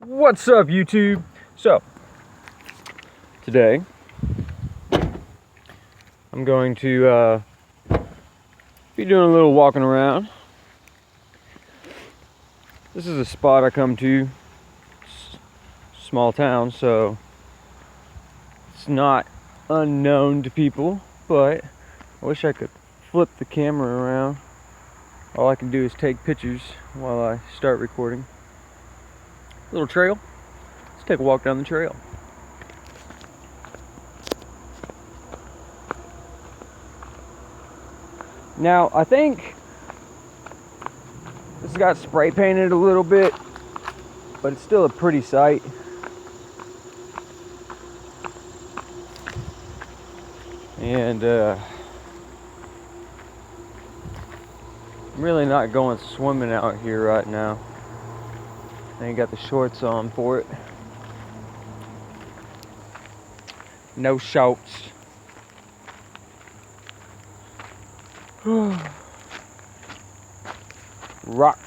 What's up, YouTube? So, today I'm going to be doing a little walking around. This is a spot I come to, small town, so it's not unknown to people, but I wish I could flip the camera around. All I can do is take pictures while I start recording. Little trail. Let's take a walk down the trail. Now, I think this got spray painted a little bit, but it's still a pretty sight. And I'm really not going swimming out here right now. I ain't got the shorts on for it. No shorts. Rock.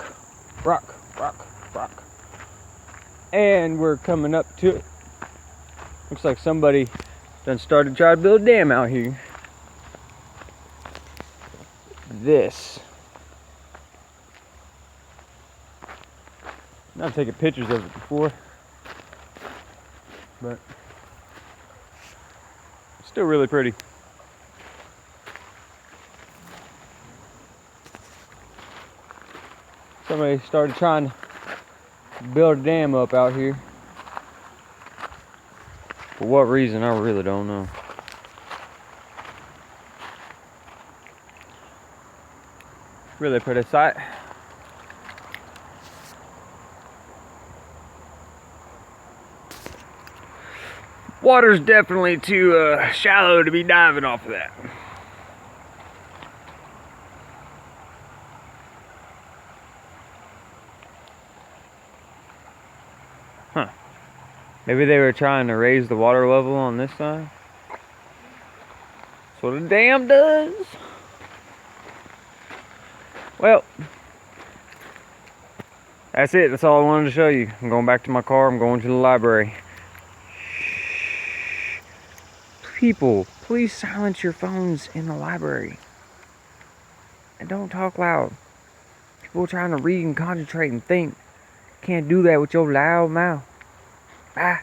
And we're coming up to it. Looks like somebody done started trying to build a dam out here. This. I've taken pictures of it before, but it's still really pretty. Somebody started trying to build a dam up out here. For what reason, I really don't know. Really pretty sight. Water's definitely too shallow to be diving off of that. Huh. Maybe they were trying to raise the water level on this side. That's what a dam does. Well, that's it. That's all I wanted to show you. I'm going back to my car. I'm going to the library. People, please silence your phones in the library. And don't talk loud. People are trying to read and concentrate and think. Can't do that with your loud mouth. Bye.